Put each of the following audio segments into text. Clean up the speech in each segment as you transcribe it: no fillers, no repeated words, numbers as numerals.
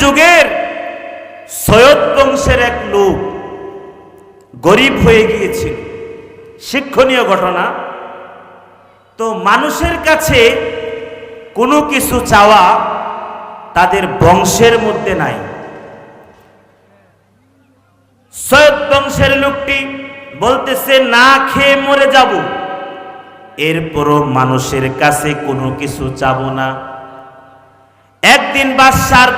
যুগের সৈয়দ বংশের এক লোক গরিব হয়ে গিয়েছিল, শিক্ষণীয় ঘটনা। তো মানুষের কাছে কোনো কিছু চাওয়া তাদের বংশের মধ্যে নাই। সৈয়দ বংশের লোকটি বলতেছে না খেয়ে মরে যাব, এরপরও মানুষের কাছে কোনো কিছু চাবো না। একদিন বাদশার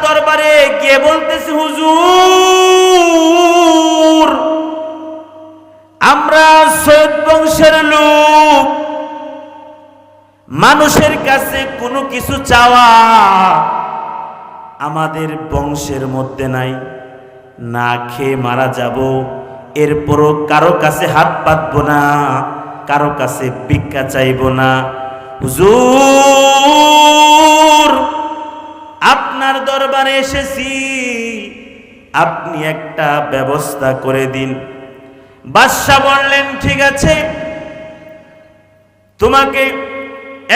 দরবারে গিয়ে বলতেছে, হুজুর, আমরা সৈয়দ বংশের লোক, মানুষের কাছে কোনো কিছু চাওয়া আমাদের বংশের মধ্যে নাই, না খেয়ে মারা যাব, এরপরও কারো কাছে হাত পাতবো না, কারো কাছে ভিক্ষা চাইব না। হুজুর, আপনার দরবারে এসেছি, আপনি একটা ব্যবস্থা করে দিন। বাদশা বললেন, ঠিক আছে, তোমাকে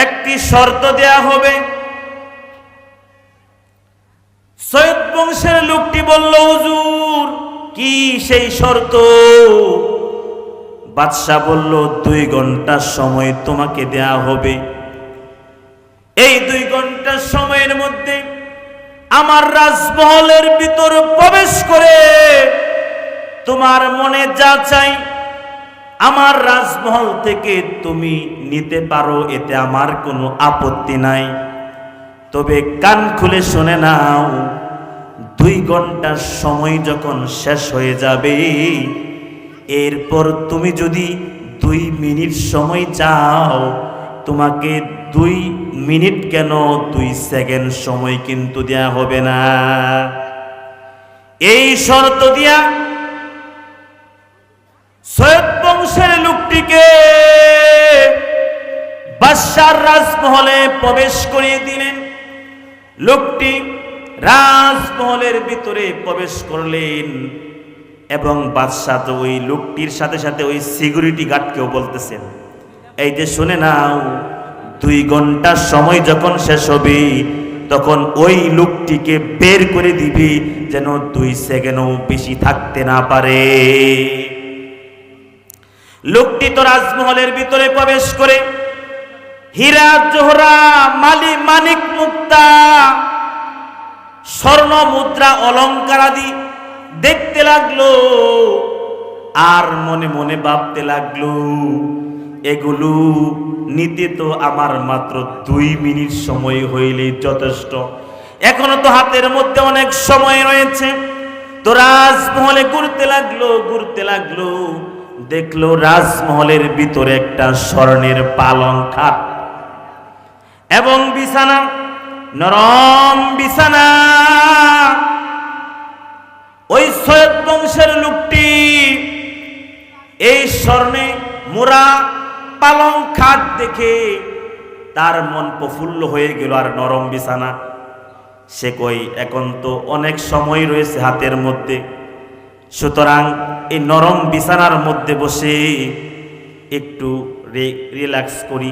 একটি শর্ত দেয়া হবে। সৈয়দ বংশের লোকটি বলল, হুজুর, কি সেই শর্ত? বাদশা বলল, 2 ঘন্টা সময় তোমাকে দেয়া হবে। এই 2 ঘন্টা সময়ের মধ্যে আমার রাজমহলের ভিতর প্রবেশ করে তোমার মনে যা চাই আমার রাজমহল থেকে তুমি নিতে পারো, এতে আমার কোনো আপত্তি নাই। তবে কান খুলে শুনে নাও, 2 ঘন্টার সময় যখন শেষ হয়ে যাবে, এরপর তুমি যদি 2 মিনিট সময় চাও, তোমাকে 2 মিনিট কেন 2 সেকেন্ড সময় কিন্তু দেয়া হবে না। এই শর্ত দিয়া সৈয়দ বংশের লোকটিকে বাদশার রাজমহলে প্রবেশ করিয়ে দিলেন। লোকটি রাজমহলের ভিতরে প্রবেশ করলেন এবং বাদশাহ তো ওই লোকটির সাথে সাথে ওই সিকিউরিটি গার্ডকেও বলতেছেন, এই যে শুনে নাও, 2 ঘন্টা সময় যখন শেষ হবে তখন ওই লোকটিকে বের করে দিবি, যেন 2 সেকেন্ডও বেশি থাকতে না পারে। লোকটি তো রাজমহলের ভিতরে প্রবেশ করে হীরা জোহরা মানিক মুক্তা স্বর্ণ মুদ্রা অলংকার আদি দেখতে লাগলো, আর মনে মনে ভাবতে লাগলো, এগুলো নিতে তো আমার মাত্র 2 মিনিট সময় হইলেই যথেষ্ট, এখনো তো হাতের মধ্যে অনেক সময় রয়েছে। তো রাজমহলে ঘুরতে লাগলো, দেখলো রাজমহলের ভিতরে একটা স্বর্ণের পালং খাট এবং বিছানা, নরম বিছানা। ওই সৈয়দ বংশের লোকটি এই স্বর্ণে মোড়া পালং খাট দেখে তার মন প্রফুল্ল হয়ে গেল, আর নরম বিছানা। সে কই, এখন তো অনেক সময় রয়েছে হাতের মধ্যে, সুতরাং এই নরম বিছানার মধ্যে বসে একটু রিল্যাক্স করি।